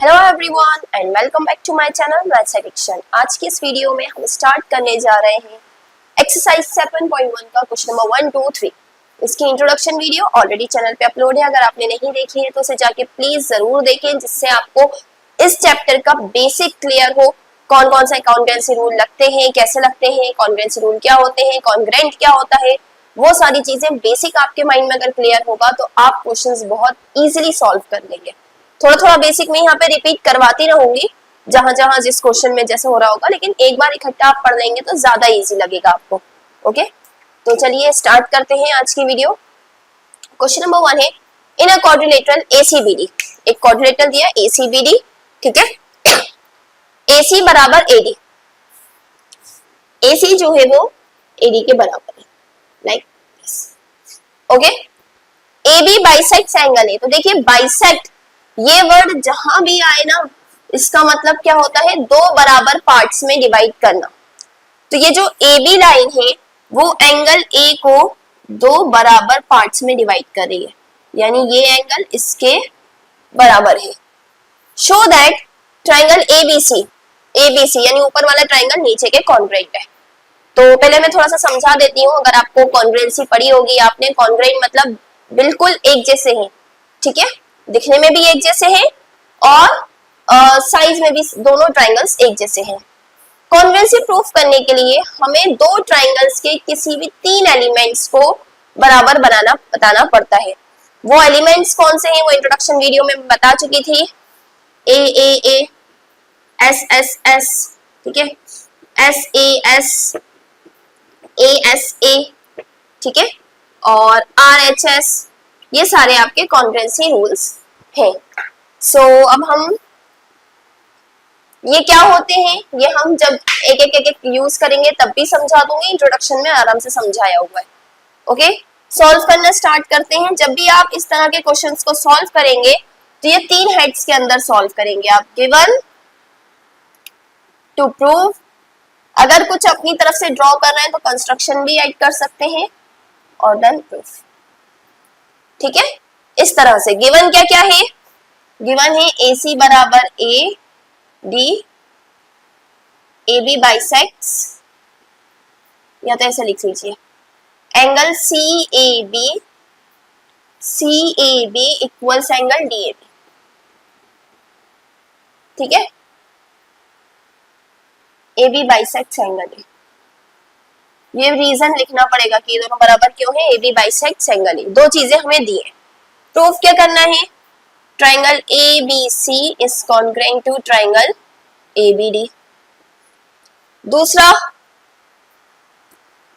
Hello everyone and welcome back to my channel maths addiction. आज की इस video में हम स्टार्ट करने जा रहे हैं एक्सरसाइज 7.1 का क्वेश्चन नंबर 1, 2, 3। इसकी इंट्रोडक्शन वीडियो ऑलरेडी चैनल पे अपलोड है, अगर आपने नहीं देखी है तो उसे जाके प्लीज जरूर देखें, जिससे आपको इस चैप्टर का बेसिक क्लियर हो। कौन कौन से कॉन्ग्रुएंसी रूल लगते हैं, कैसे लगते हैं, कॉन्ग्रुएंसी रूल क्या होते हैं, कॉन्ग्रुएंट क्या होता है, वो सारी चीजें बेसिक आपके माइंड में अगर क्लियर होगा तो आप क्वेश्चंस बहुत इजीली सॉल्व कर लेंगे। थोड़ा थोड़ा बेसिक में यहाँ पे रिपीट करवाती रहूंगी जहां जहां जिस क्वेश्चन में जैसे हो रहा होगा, लेकिन एक बार इकट्ठा आप पढ़ लेंगे तो ज्यादा इजी लगेगा आपको। ओके, तो चलिए स्टार्ट करते हैं आज की वीडियो। क्वेश्चन नंबर 1 है, इन अ क्वाड्रिलेटरल एसीबीडी। एक क्वाड्रिलेटरल दिया एसीबीडी, ठीक है। AC बराबर AD, AC जो है वो AD के बराबर है, like okay. AB bisects angle है, तो देखिए बाइसेक्ट ये वर्ड जहां भी आए ना, इसका मतलब क्या होता है, दो बराबर पार्ट्स में डिवाइड करना। तो ये जो AB लाइन है वो एंगल A को दो बराबर पार्ट्स में डिवाइड कर रही है, यानी ये एंगल इसके बराबर है। शो दैट ट्राइंगल ABC यानी ऊपर वाला ट्राइंगल नीचे के कॉन्ग्रुएंट है। तो पहले मैं थोड़ा सा समझा देती हूँ, अगर आपको कॉन्ग्रुएंसी पढ़ी होगी आपने, कॉन्ग्रुएंट मतलब बिल्कुल एक जैसे हैं, ठीक है, दिखने में भी एक जैसे हैं और साइज में भी दोनों ट्राइंगल्स एक जैसे हैं। कॉन्ग्रुएंसी प्रूफ करने के लिए हमें दो ट्राइंगल्स के किसी भी तीन एलिमेंट्स को बराबर बताना पड़ता है। वो एलिमेंट्स कौन से हैं वो इंट्रोडक्शन वीडियो में बता चुकी थी। A S, ठीक है, SAS, ASA, ठीक है, और RHS, ये सारे आपके कॉन्ग्रुएंसी रूल्स हैं। सो अब हम ये क्या होते हैं, ये हम जब एक एक यूज करेंगे तब भी समझा दूंगी, इंट्रोडक्शन में आराम से समझाया हुआ है। ओके, सॉल्व करना स्टार्ट करते हैं। जब भी आप इस तरह के क्वेश्चंस को सॉल्व करेंगे तो ये तीन हेड्स के अंदर सॉल्व करेंगे आप। गिवन, टू प्रूव, अगर कुछ अपनी तरफ से ड्रॉ कर रहे हैं तो कंस्ट्रक्शन भी ऐड कर सकते हैं, और देन प्रूफ, ठीक है। इस तरह से गिवन क्या क्या है, गिवन है AC बराबर AD, AB बाइसेक्ट्स, या तो ऐसे लिख लीजिए, angle CAB equals angle DAB, ठीक है। AB बाइसेक्ट्स एंगल है, ये रीजन लिखना पड़ेगा कि ये दोनों बराबर क्यों है। AB बाइसेक्ट्स एंगल है, दो चीजें हमें दी है। प्रूफ क्या करना है, triangle ABC is congruent to triangle ABD। दूसरा,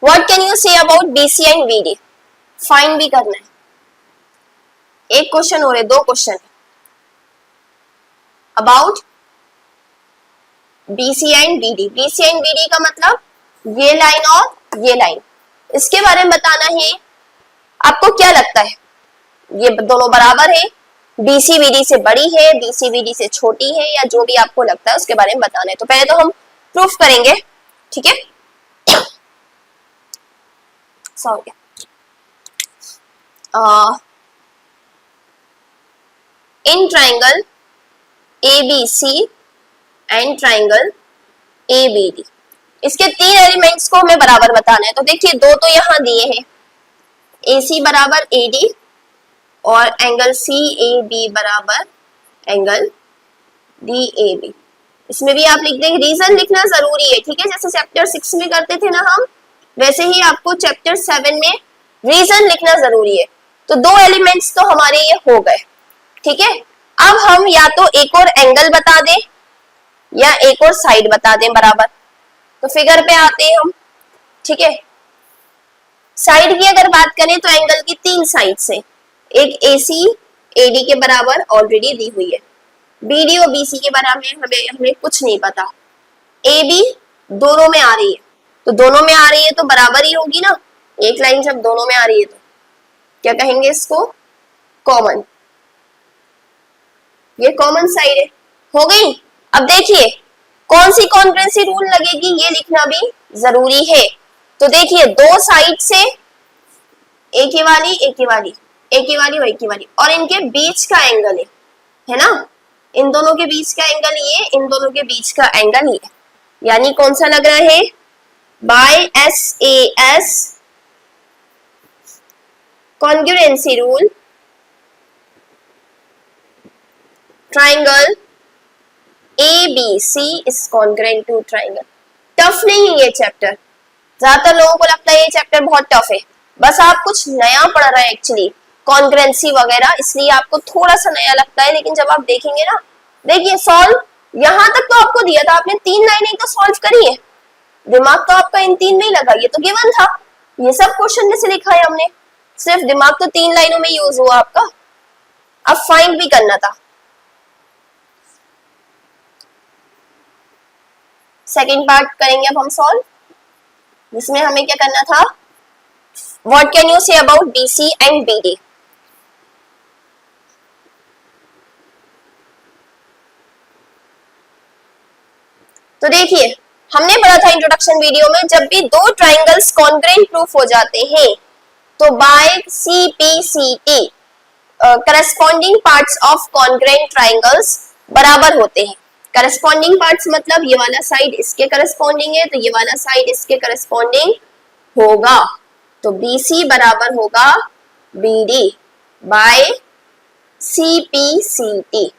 what can you say about BC and BD, find भी करना है। एक क्वेश्चन हो रहे, दो question about BC and BD। BC and BD का मतलब ये लाइन और ये लाइन, इसके बारे में बताना है। आपको क्या लगता है, ये दोनों बराबर है, BC BD से बड़ी है, BC BD से छोटी है, या जो भी आपको लगता है उसके बारे में बताना है। तो पहले तो हम प्रूफ करेंगे, ठीक है। Sorry, in triangle ABC and triangle ABD, इसके तीन एलिमेंट्स को हमें बराबर बताना है। तो देखिए दो तो यहाँ दिए हैं, AC बराबर AD और एंगल CAB बराबर एंगल DAB। इसमें भी आप लिख देंगे, रीजन लिखना जरूरी है, ठीक है। जैसे चैप्टर 6 में करते थे ना हम, वैसे ही आपको चैप्टर 7 में रीजन लिखना जरूरी है। तो दो एलिमेंट्स तो हमारे ये हो गए, ठीक है। अब हम या तो एक और एंगल बता दें या एक और साइड बता दें बराबर। तो फिगर पे आते हैं हम, ठीक है। साइड की अगर बात करें तो एंगल की तीन साइड्स हैं, एक AC AD के बराबर ऑलरेडी दी हुई है, BD और BC के बराबर हमें कुछ नहीं पता, AB दोनों में आ रही है, तो दोनों में आ रही है तो बराबर ही होगी ना। एक लाइन जब दोनों में आ रही है तो क्या कहेंगे इसको, कॉमन, ये कॉमन साइड है, हो गई। अब देखिए कौन सी कॉन्ग्रुएंसी रूल लगेगी ये लिखना भी जरूरी है। तो देखिए दो साइड से एक ही वाली, एक ही वाली, एक ही वाली और एक ही वाली, और इनके बीच का एंगल है ना, इन दोनों के बीच का एंगल ये, इन दोनों के बीच का एंगल ये, यानी कौन सा लग रहा है, by SAS congruency rule triangle ABC is congruent to triangle. Tough नहीं है ये चैप्टर, ज्यादातर लोगों को लगता है ये चैप्टर बहुत टफ है, बस आप कुछ नया पढ़ रहे हैं एक्चुअली, कॉन्ग्रुएंसी वगैरह, इसलिए आपको थोड़ा सा नया लगता है, लेकिन जब आप देखेंगे ना, देखिए सॉल्व यहां तक तो आपको दिया था, आपने 3 लाइनें तो सॉल्व करी है, दिमाग तो आपका इन 3 में ही लगा, ये तो गिवन था, ये सब क्वेश्चन में से लिखा है हमने, सिर्फ दिमाग तो 3 लाइनों में यूज हुआ आपका, अब फाइंड भी करना था। सेकेंड पार्ट करेंगे अब हम सॉल्व, जिसमें हमें क्या करना था, what can you say about BC and BD। तो देखिए हमने पढ़ा था इंट्रोडक्शन वीडियो में, जब भी दो ट्राइंगल्स कॉन्ग्रुएंट प्रूफ हो जाते हैं तो by CPCT corresponding parts of congruent triangles बराबर होते हैं। करस्पॉन्डिंग पार्ट्स मतलब ये वाला साइड इसके करस्पॉन्डिंग है तो ये वाला साइड इसके करस्पॉन्डिंग होगा, तो BC बराबर होगा BD बाय CPCT।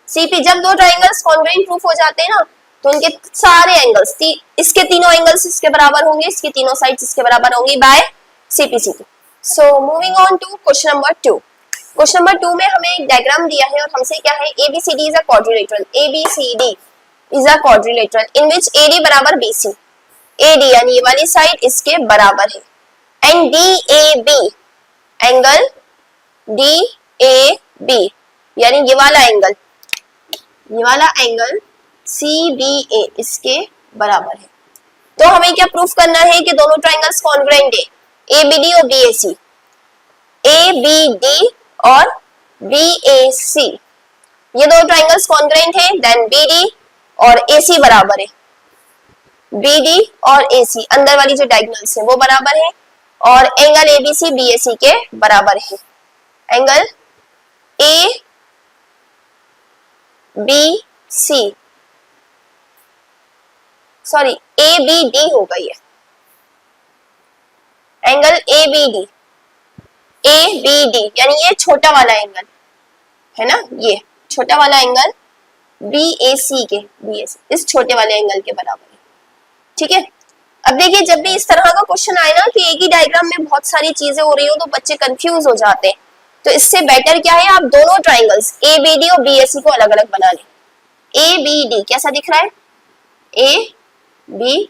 CP जब दो ट्राइंगल्स कॉन्ग्रुएंट प्रूफ हो जाते हैं ना तो उनके सारे एंगल्स, इसके तीनों एंगल्स इसके बराबर होंगे, इसकी तीनों साइड्स इसके बराबर होंगी by CPCT। So moving on to question number 2। Question number 2 में हमें एक डायग्राम दिया है और हमसे क्या है, ABCD is a quadrilateral, ABCD is a quadrilateral in which AD बराबर BC, AD यानी ये वाली साइड इसके बराबर है, एंड DAB एंगल DAB यानी ये वाला एंगल CBA इसके बराबर है। तो हमें क्या प्रूफ करना है कि दोनों ट्राइंगल्स कॉन्ग्रुएंट है, ABD और BAC, ABD और BAC ये दो ट्राइंगल्स कॉन्ग्रुएंट है, देन BD और AC बराबर है, BD और AC अंदर वाली जो डायगोनल्स है वो बराबर है, और एंगल ABC BAC के बराबर है, एंगल ABC सॉरी ABD हो गई है, एंगल ABD यानी ये छोटा वाला एंगल है ना, ये छोटा वाला एंगल BAC इस छोटे वाले एंगल के बराबर है, ठीक है। अब देखिए जब भी इस तरह का क्वेश्चन आए ना कि एक ही डायग्राम में बहुत सारी चीजें हो रही हो तो बच्चे कंफ्यूज हो जाते हैं, तो इससे बेटर क्या है, आप दोनों ट्राइंगल्स ABD और BAC को अलग अलग बना लें। ABD कैसा दिख रहा है, A B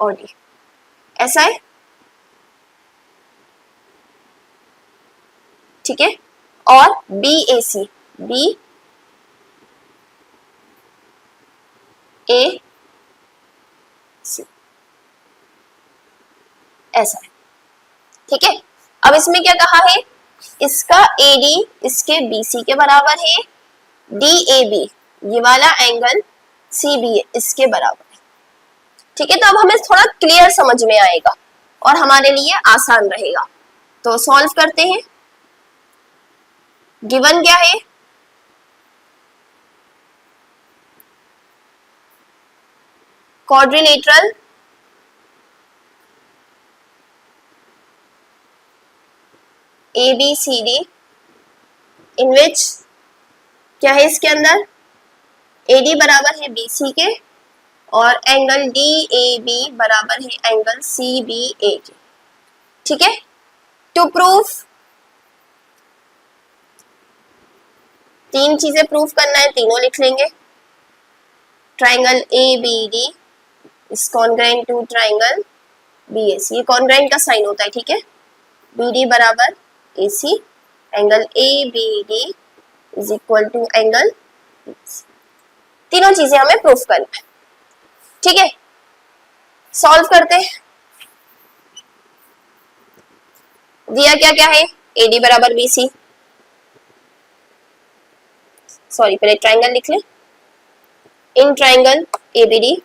और D ऐसा है, ठीक है, और BAC BAC ऐसा है, ठीक है। अब इसमें क्या कहा है, इसका AD इसके BC के बराबर है, DAB ये वाला एंगल CBA इसके बराबर है, ठीक है। तो अब हमें थोड़ा क्लियर समझ में आएगा और हमारे लिए आसान रहेगा, तो सॉल्व करते हैं। गिवन क्या है, क्वाड्रिलेटरल ABCD इन विच क्या है, इसके अंदर AD बराबर है BC के और एंगल DAB बराबर है एंगल CBA के, ठीक है। टू प्रूफ 3 चीजें प्रूफ करना है, तीनों लिख लेंगे। Triangle ABD is congruent to triangle BAC, ये कॉन्ग्रुएंट का साइन होता है, ठीक है। BD बराबर AC, angle ABD is equal to angle, तीनों चीजें हमें प्रूफ करना है, ठीक है। सॉल्व करते हैं। दिया क्या क्या है, AD बराबर BC, सॉरी पहले ट्राइंगल लिख लें, in triangle ABD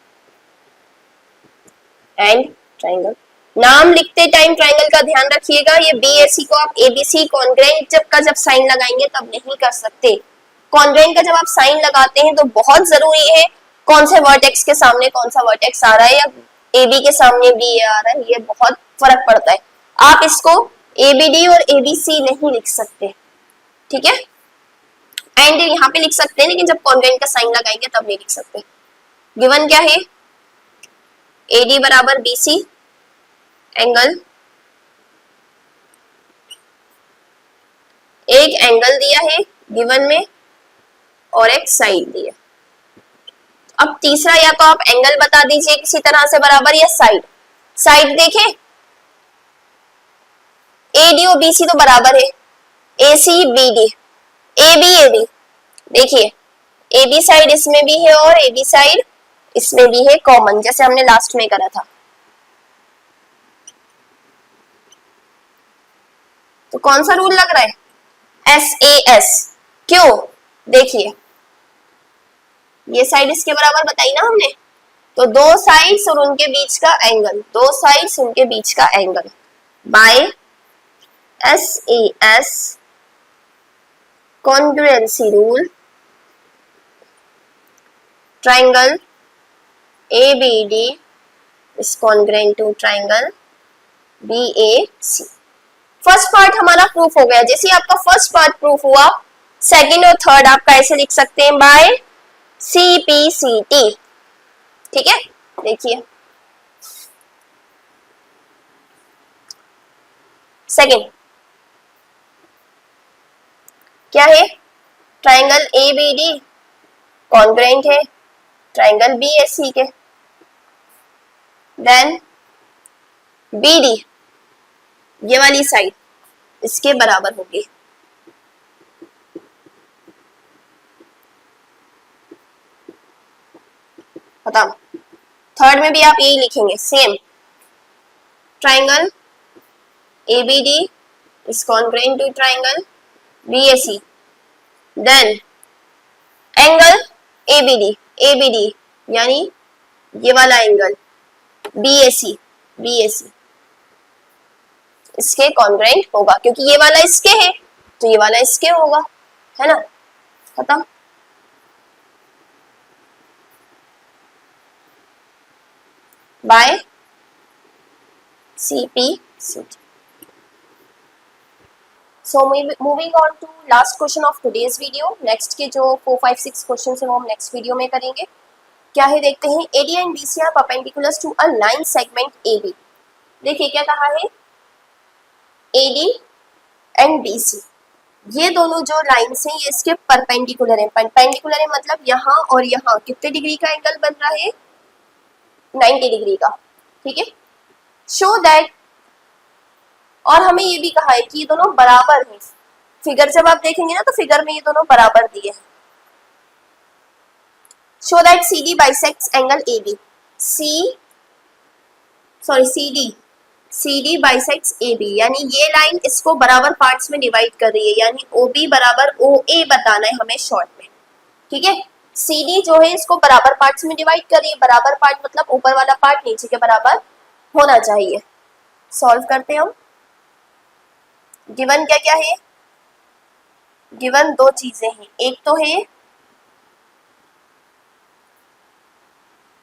and triangle, नाम लिखते टाइम ट्राइंगल का ध्यान रखिएगा, ये BAC को आप ABC कॉन्ग्रुएंट जब साइन लगाएंगे तब नहीं कर सकते, कॉन्ग्रेंट का जब आप साइन लगाते हैं तो बहुत जरूरी है कौन से वर्टेक्स के सामने कौन सा वर्टेक्स आ रहा है, या AB के सामने बी आ रहा है, ये बहुत फर्क पड़ता है। आप इसको ABD और ABC नहीं लिख सकते, ठीक है, एंड यहाँ पे लिख सकते हैं लेकिन जब कॉन्ग्रेंट का साइन लगाएंगे तब नहीं लिख सकते। गिवन क्या है, AD बराबर BC एंगल, एक एंगल दिया है गिवन में और एक साइड दिया। अब तीसरा या तो आप एंगल बता दीजिए किसी तरह से बराबर, या साइड। साइड देखें, AD और BC तो बराबर है, AC BD, AB देखिए AB साइड इसमें भी है और AB साइड इसमें भी है कॉमन, जैसे हमने लास्ट में करा था। तो कौन सा रूल लग रहा है, SAS। क्यों, देखिए ये साइड इसके बराबर बताई ना हमने, तो दो साइड्स और उनके बीच का एंगल, दो साइड्स उनके बीच का angle by SAS congruency rule, triangle ABD is congruent to triangle BAC। First part हमारा प्रूफ हो गया। जैसे आपका फर्स्ट पार्ट प्रूफ हुआ, सेकंड और थर्ड आप कैसे लिख सकते हैं, बाय CPCT, ठीक है। देखिए सेकंड क्या है, ट्राइंगल ABD कॉन्ग्रुएंट है ट्राइंगल BAC के, देन BD ये वाली साइड इसके बराबर होगी। खत्म। थर्ड में भी आप यही लिखेंगे same, triangle ABD is congruent to triangle BAC, then angle ABD यानी ये वाला एंगल BAC इसके कॉन्ग्रुएंट होगा, क्योंकि ये वाला इसके है तो ये वाला इसके होगा, है ना। खत्म। By CPCT। So moving on to last question of today's video। Next के जो 4, 5, 6 क्वेश्चन है वो हम नेक्स्ट वीडियो में करेंगे। क्या है देखते हैं, AD and BC are perpendicular to a line segment AB। देखिए क्या कहा है, AD एंड BC ये दोनों जो लाइन्स हैं ये इसके परपेंडिकुलर है। परपेंडिकुलर है मतलब यहाँ और यहाँ कितने डिग्री का एंगल बन रहा है, 90 डिग्री का, ठीक है। शो दैट, और हमें ये भी कहा है कि ये दोनों बराबर हैं। फिगर जब आप देखेंगे ना तो फिगर में ये दोनों बराबर दिए हैं। Show that CD bisects angle AB, CD bisects AB, यानी ये लाइन इसको बराबर पार्ट्स में डिवाइड कर रही है, यानी OB बराबर OA बताना है हमें शॉर्ट में, ठीक है। CD जो है इसको बराबर पार्ट्स में डिवाइड कर रही है, बराबर पार्ट मतलब ऊपर वाला पार्ट नीचे के बराबर होना चाहिए। सॉल्व करते हैं हम। गिवन क्या क्या है, गिवन दो चीजें हैं, एक तो है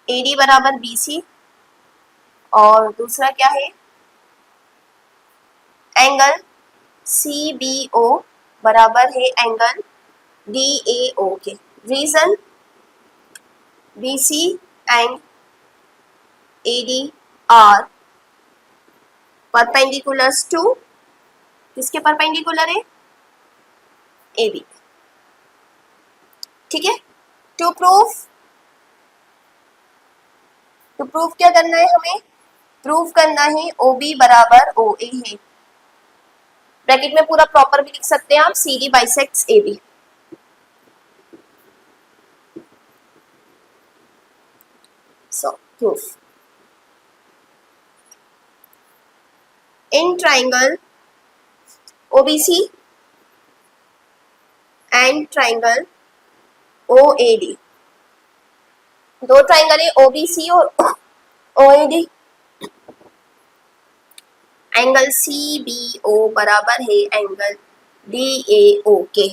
AD बराबर BC और दूसरा क्या है, एंगल CBO बराबर है एंगल DAO के। Reason, BC and AD are perpendiculars to, किसके परपेंडिकुलर है, AB, ठीक है। टू प्रूफ क्या करना है हमें, प्रूफ करना है OB बराबर OA है। ब्रैकेट में पूरा प्रॉपर भी लिख सकते हैं आप, CD bisects AB। So proof, in triangle OBC and triangle OAD, दो ट्राइंगल है OBC और OAD, एंगल CBO बराबर है एंगल DAO के।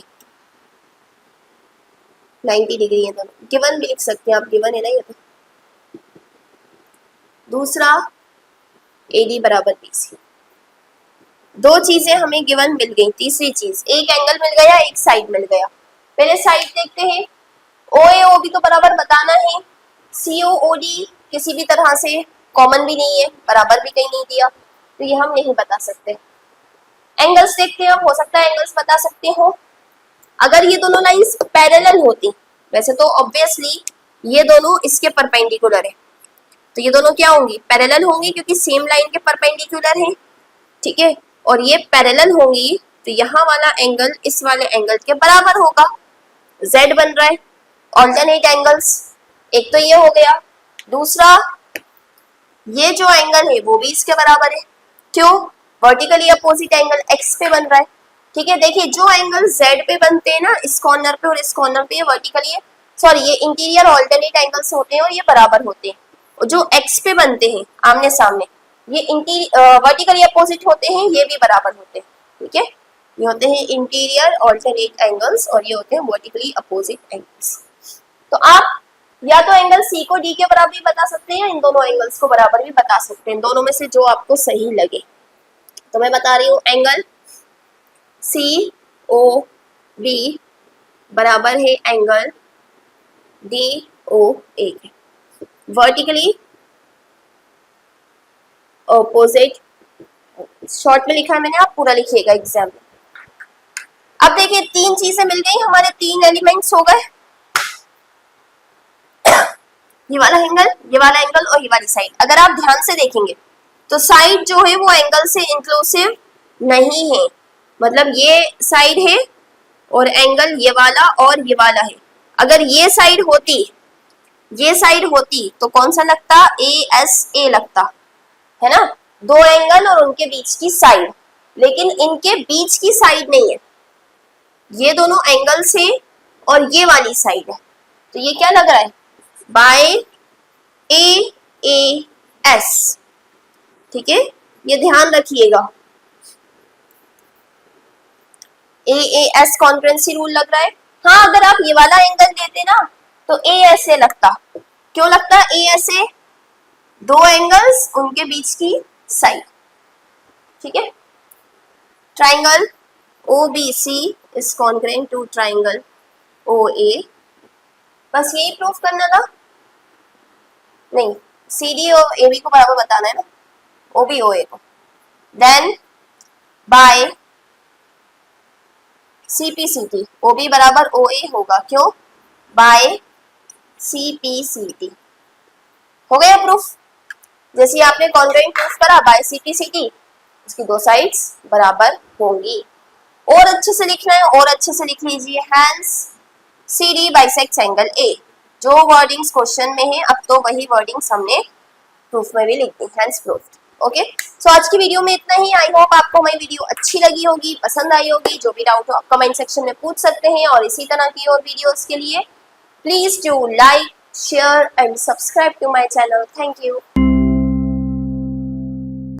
90 डिग्री है दोनों। गिवन भी लिख सकते हैं आप, गिवन है ना ये तो। दूसरा AD बराबर BC। दो चीजें हमें गिवन मिल गई। तीसरी चीज, एक एंगल मिल गया, एक साइड मिल गया। पहले साइड देखते हैं। OAOB तो बराबर बताना है। COOD किसी भी तरह से कॉमन भी नहीं है, बराबर भी कहीं नहीं दिया, तो ये हम नहीं बता सकते। एंगल्स देखते हैं, हो सकता है एंगल्स बता सकते हो। अगर ये दोनों लाइंस पैरेलल होती, वैसे तो ऑब्वियसली ये दोनों इसके परपेंडिकुलर है, तो ये दोनों क्या होंगी, पैरेलल होंगी, क्योंकि सेम लाइन के परपेंडिकुलर है, ठीक है। और ये पैरेलल होंगी, तो यहाँ वाला एंगल इस वाले एंगल के बराबर होगा। Z बन रहा है। ऑल्टरनेट एंगल्स, एक तो ये हो गया। दूसरा, ये जो एंगल है वो भी इसके बराबर है। क्यों? वर्टिकली अपोजिट एंगल X पे बन रहा है, ठीक है। देखिए जो एंगल Z पे बनते हैं ना, इस कॉर्नर पे और इस कॉर्नर पे, ये वर्टिकली, सॉरी ये इंटीरियर ऑल्टरनेट एंगल्स होते हैं और ये बराबर होते हैं। और जो X पे बनते हैं आमने सामने, ये वर्टिकली अपोजिट होते हैं, ये भी बराबर होते हैं, ठीक है। ये होते हैं इंटीरियर ऑल्टरनेट एंगल्स और ये होते हैं वर्टिकली अपोजिट एंगल्स। तो आप या तो एंगल C को D के बराबर भी बता सकते हैं, या इन दोनों एंगल्स को बराबर भी बता सकते हैं, दोनों में से जो आपको सही लगे। तो मैं बता रही हूँ एंगल COB बराबर है एंगल DOA के, वर्टिकली ऑपोजिट। शॉर्ट में लिखा है मैंने, आप पूरा लिखिएगा एग्जाम में। अब देखिए तीन चीजें मिल गई हमारे, तीन एलिमेंट्स हो गए। ये वाला एंगल और ये वाली साइड। अगर आप ध्यान से देखेंगे तो साइड जो है वो एंगल से इंक्लूसिव नहीं है, मतलब ये साइड है और एंगल ये वाला और ये वाला है। अगर ये साइड होती तो कौन सा लगता, ASA लगता है ना, दो एंगल और उनके बीच की साइड। लेकिन इनके बीच की साइड नहीं है, ये दोनों एंगल्स है और ये वाली साइड है, तो ये क्या लग रहा है, बाय AAS, ठीक है। ये ध्यान रखिएगा, AAS कॉन्करेंसी रूल लग रहा है। हाँ, अगर आप ये वाला एंगल देते ना तो ASA लगता। क्यों लगता ASA, दो एंगल्स उनके बीच की साइड, ठीक है। Triangle OBC is concurrent to triangle OA, बस यही प्रूफ करना था। नहीं, CD और AB को बराबर बताना है ना, OB OA को। देन बाय CPCT, OB बराबर OA होगा, क्यों, बाय CPCT। हो गया प्रूफ। जैसे आपने कॉन्ग्रुएंट प्रूफ करा बाय CPCT, इसकी दो साइड्स बराबर होंगी। और अच्छे से लिखना है, और अच्छे से लिख लीजिए, hence CD bisects angle A। जो वर्डिंग्स क्वेश्चन में है, अब तो वही वर्डिंग्स हमने प्रूफ में भी लिख दी, हैंस प्रूफ्ड। ओके, सो आज की वीडियो में इतना ही। आई होप आपको हमारी वीडियो अच्छी लगी होगी, पसंद आई होगी। जो भी डाउट हो आप कमेंट सेक्शन में पूछ सकते हैं, और इसी तरह की और वीडियोस के लिए please do like, share and subscribe to my channel. Thank you.